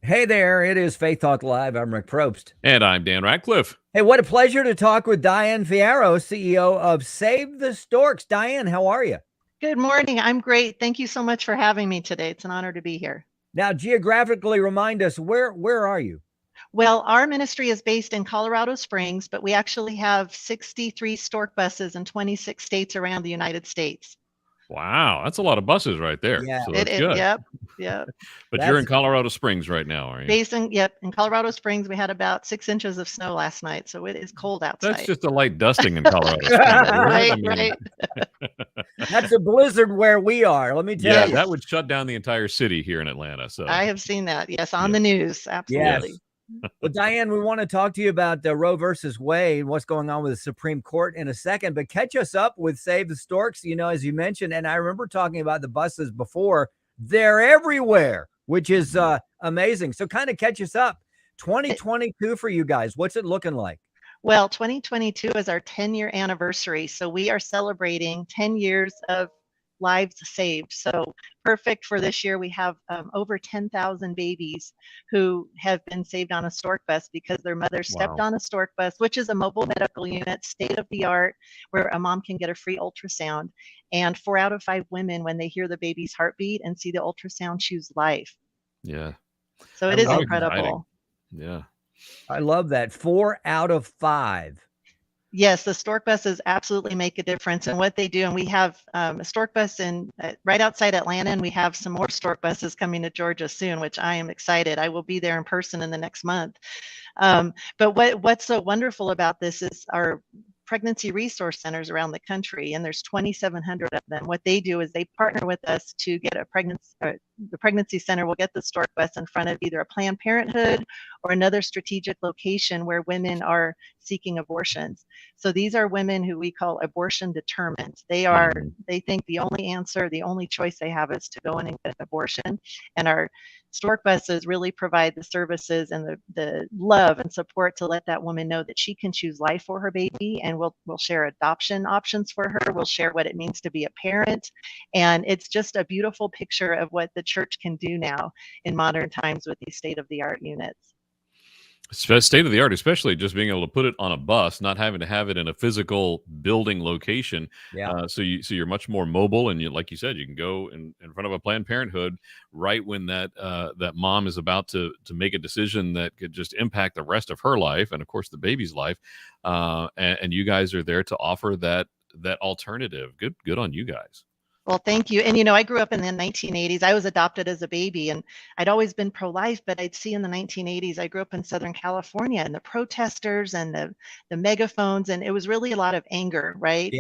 Hey there, it is Faith Talk Live. I'm Rick Probst. And I'm Dan Radcliffe. Hey, what a pleasure to talk with Diane Ferraro, CEO of Save the Storks. Diane, how are you? Good morning. I'm great. Thank you so much for having me today. It's an honor to be here. Now, geographically, remind us where are you? Well, our ministry is based in Colorado Springs, but we actually have 63 Stork buses in 26 states around the United States. Wow, that's a lot of buses right there. Yeah, So that's It good. yep. But you're that's in Colorado Springs right now, are you? Based in Colorado Springs, we had about 6 inches of snow last night, so it is cold That's outside. just a light dusting in Colorado Springs, right? Right. that's a blizzard where we are. Let me tell Yeah, you. that would shut down the entire city here in Atlanta. So I have seen that. Yes, on Yeah. the news. Absolutely. Yes. Well, Diane, we want to talk to you about Roe versus Wade and what's going on with the Supreme Court in a second, but catch us up with Save the Storks, as you mentioned, and I remember talking about the buses before. They're everywhere, which is amazing. So kind of catch us up. 2022 for you guys. What's it looking like? Well, 2022 is our 10-year anniversary. So we are celebrating 10 years of lives saved. So perfect for this year. We have over 10,000 babies who have been saved on a Stork bus because their mother stepped on a Stork bus, which is a mobile medical unit, state of the art, where a mom can get a free ultrasound. And 4 out of 5 women, when they hear the baby's heartbeat and see the ultrasound, choose life. Yeah. So it is love incredible. Yeah. I love that. 4 out of 5. Yes, the Stork buses absolutely make a difference in what they do. And we have a Stork bus right outside Atlanta, and we have some more Stork buses coming to Georgia soon, which I am excited. I will be there in person in the next month. But what's so wonderful about this is our pregnancy resource centers around the country, and there's 2,700 of them. What they do is they partner with us to get the pregnancy center will get the Stork bus in front of either a Planned Parenthood or another strategic location where women are seeking abortions. So these are women who we call abortion determined. They think the only answer, the only choice they have is to go in and get an abortion. And our Stork buses really provide the services and the love and support to let that woman know that she can choose life for her baby, and we'll share adoption options for her. We'll share what it means to be a parent. And it's just a beautiful picture of what the church can do now in modern times with these state-of-the-art units. State of the art, especially just being able to put it on a bus, not having to have it in a physical building location. Yeah. So you're much more mobile, and like you said, you can go in front of a Planned Parenthood right when that mom is about to make a decision that could just impact the rest of her life, and of course the baby's life. And you guys are there to offer that alternative. Good on you guys. Well, thank you. And, I grew up in the 1980s. I was adopted as a baby, and I'd always been pro-life, but I'd see in the 1980s, I grew up in Southern California, and the protesters and the megaphones, and it was really a lot of anger, right,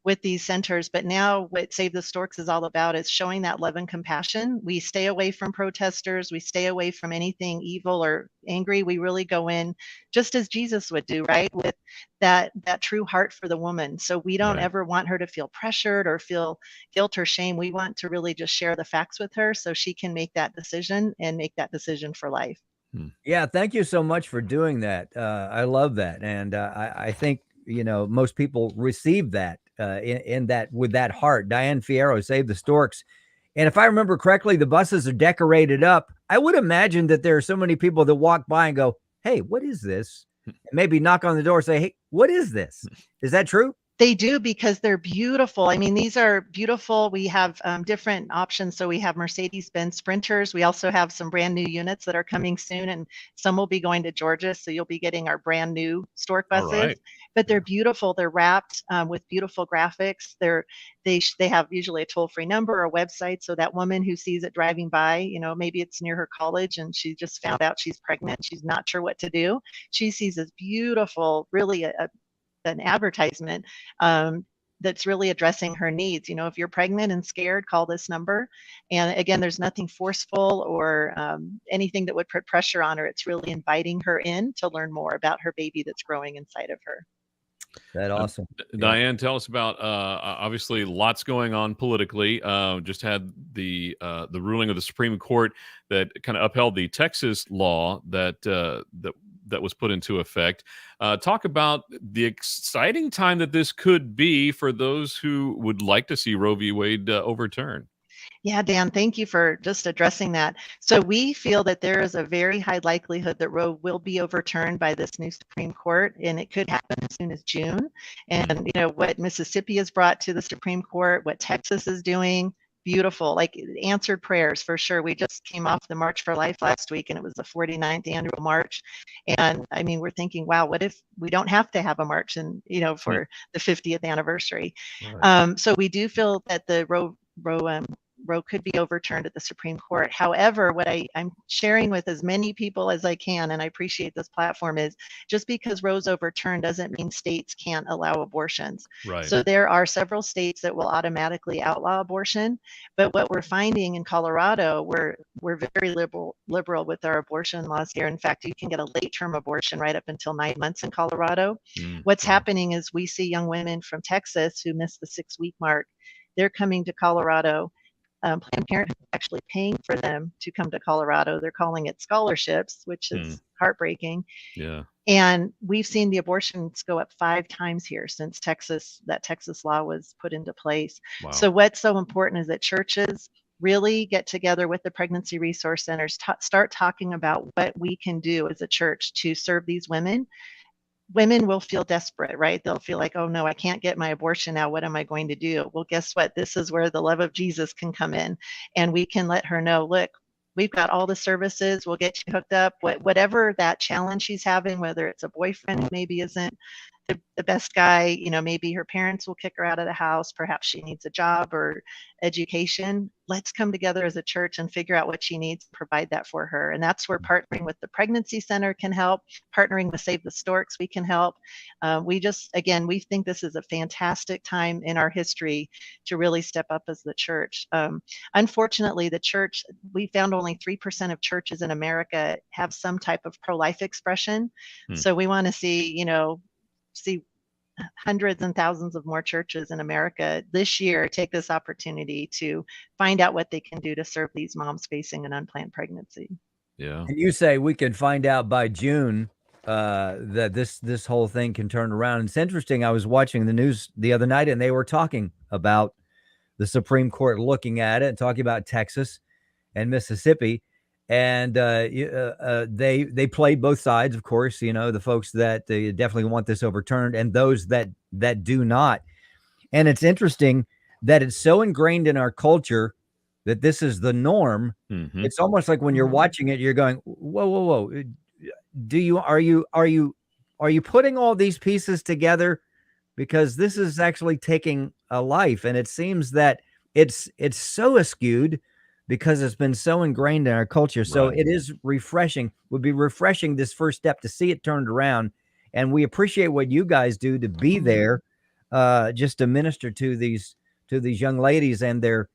with these centers. But now what Save the Storks is all about is showing that love and compassion. We stay away from protesters. We stay away from anything evil or angry. We really go in just as Jesus would do, right, with that true heart for the woman. So we don't ever want her to feel pressured or feel guilt or shame. We want to really just share the facts with her so she can make that decision and make that decision for life. Yeah, thank you so much for doing that. I love that. And I think, most people receive that in that with that heart. Diane Ferraro, Save the Storks. And if I remember correctly, the buses are decorated up. I would imagine that there are so many people that walk by and go, hey, what is this? And maybe knock on the door and say, hey, what is this? Is that true? They do, because they're beautiful. I mean, these are beautiful. We have different options. So we have Mercedes-Benz Sprinters. We also have some brand new units that are coming soon, and some will be going to Georgia. So you'll be getting our brand new Stork buses. Right. But they're beautiful. They're wrapped with beautiful graphics. They have usually a toll-free number or a website. So that woman who sees it driving by, maybe it's near her college and she just found out she's pregnant. She's not sure what to do. She sees this beautiful, really an advertisement that's really addressing her needs. If you're pregnant and scared, call this number. And again, there's nothing forceful or anything that would put pressure on her. It's really inviting her in to learn more about her baby that's growing inside of her. That's awesome. Diane, tell us about obviously lots going on politically. Just had the ruling of the Supreme Court that kind of upheld the Texas law that was put into effect. Talk about the exciting time that this could be for those who would like to see Roe v. Wade overturned. Yeah, Dan, thank you for just addressing that. So we feel that there is a very high likelihood that Roe will be overturned by this new Supreme Court, and it could happen as soon as June. And you know what Mississippi has brought to the Supreme Court, what Texas is doing, beautiful, like answered prayers for sure. We just came off the March for Life last week, and it was the 49th annual march. And I mean, we're thinking, wow, what if we don't have to have a march and for the 50th anniversary? Right. So we do feel that the Roe could be overturned at the Supreme Court. However, what I'm sharing with as many people as I can, and I appreciate this platform, is just because Roe's overturned doesn't mean states can't allow abortions. Right. So there are several states that will automatically outlaw abortion. But what we're finding in Colorado, we're very liberal with our abortion laws here. In fact, you can get a late term abortion right up until 9 months in Colorado. What's happening is we see young women from Texas who miss the 6-week mark. They're coming to Colorado. Planned Parenthood is actually paying for them to come to Colorado. They're calling it scholarships, which is heartbreaking. Yeah. And we've seen the abortions go up 5 times here since that Texas law was put into place. Wow. So what's so important is that churches really get together with the pregnancy resource centers, start talking about what we can do as a church to serve these women. Women will feel desperate, right? They'll feel like, oh no, I can't get my abortion now. What am I going to do? Well, guess what? This is where the love of Jesus can come in. And we can let her know, look, we've got all the services. We'll get you hooked up. Whatever that challenge she's having, whether it's a boyfriend who maybe isn't the best guy, maybe her parents will kick her out of the house. Perhaps she needs a job or education. Let's come together as a church and figure out what she needs and provide that for her. And that's where partnering with the pregnancy center can help. Partnering with Save the Storks, we can help. We think this is a fantastic time in our history to really step up as the church. Unfortunately, we found only 3% of churches in America have some type of pro-life expression. So we want to see hundreds and thousands of more churches in America this year take this opportunity to find out what they can do to serve these moms facing an unplanned pregnancy. Yeah. And you say we can find out by June that this whole thing can turn around. And it's interesting. I was watching the news the other night, and they were talking about the Supreme Court looking at it and talking about Texas and Mississippi. And they played both sides, of course, the folks that they definitely want this overturned and those that do not. And it's interesting that it's so ingrained in our culture that this is the norm. It's almost like when you're watching it, you're going, whoa. Are you putting all these pieces together? Because this is actually taking a life. And it seems that it's so askewed because it's been so ingrained in our culture. So It is refreshing. Would be refreshing this first step to see it turned around. And we appreciate what you guys do to be there, just to minister to these young ladies and their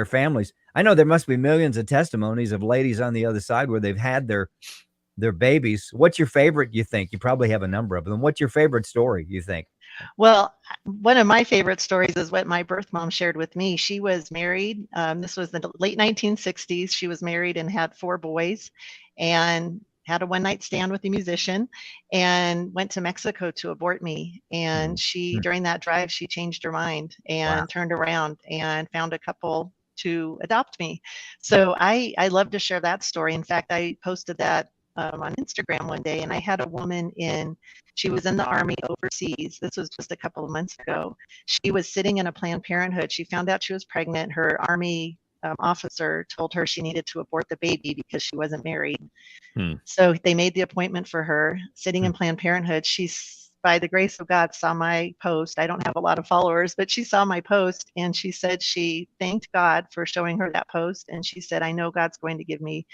families. I know there must be millions of testimonies of ladies on the other side where they've had their babies. What's your favorite, you think? You probably have a number of them. What's your favorite story, you think? Well, one of my favorite stories is what my birth mom shared with me. She was married. This was the late 1960s. She was married and had 4 boys and had a one-night stand with a musician and went to Mexico to abort me. And during that drive, she changed her mind and turned around and found a couple to adopt me. So I love to share that story. In fact, I posted that on Instagram one day, and I had a woman she was in the Army overseas. This was just a couple of months ago. She was sitting in a Planned Parenthood. She found out she was pregnant. Her Army officer told her she needed to abort the baby because she wasn't married. So they made the appointment for her sitting in Planned Parenthood. She's, by the grace of God, saw my post. I don't have a lot of followers, but she saw my post and she said she thanked God for showing her that post. And she said, I know God's going to give me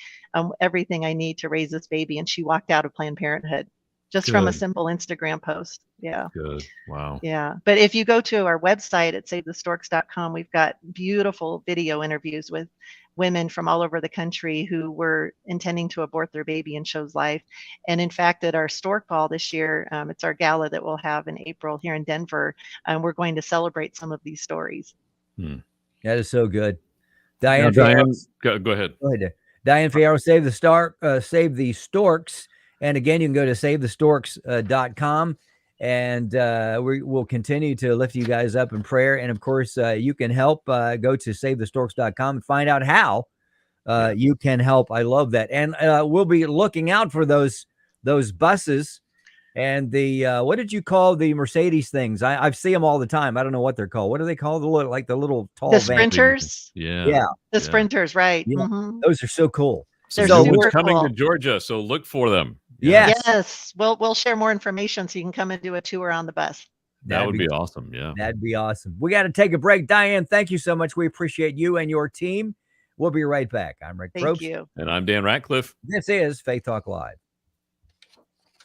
everything I need to raise this baby. And she walked out of Planned Parenthood just from a simple Instagram post. Yeah. Good. Wow. Yeah. But if you go to our website at SaveTheStorks.com, we've got beautiful video interviews with women from all over the country who were intending to abort their baby and chose life. And in fact, at our Stork Ball this year, it's our gala that we'll have in April here in Denver. We're going to celebrate some of these stories. That is so good. Diane Ferraro, go ahead. Go ahead. Diane Ferraro, Save the Storks. And again, you can go to SaveTheStorks.com And we'll continue to lift you guys up in prayer. And of course, you can help. Go to SaveTheStorks.com and find out how you can help. I love that. And we'll be looking out for those buses and the what did you call the Mercedes things? I see them all the time. I don't know what they're called. What do they call the little tall The van? sprinters. Yeah. The sprinters, right? Yeah. Mhm. Those are so cool. They're So super it's coming cool. to Georgia, so look for them. Yes. Yes. We'll share more information so you can come and do a tour on the bus. That would be awesome. Yeah. That'd be awesome. We got to take a break. Diane, thank you so much. We appreciate you and your team. We'll be right back. I'm Rick Thank Probst. you. And I'm Dan Ratcliffe. This is Faith Talk Live.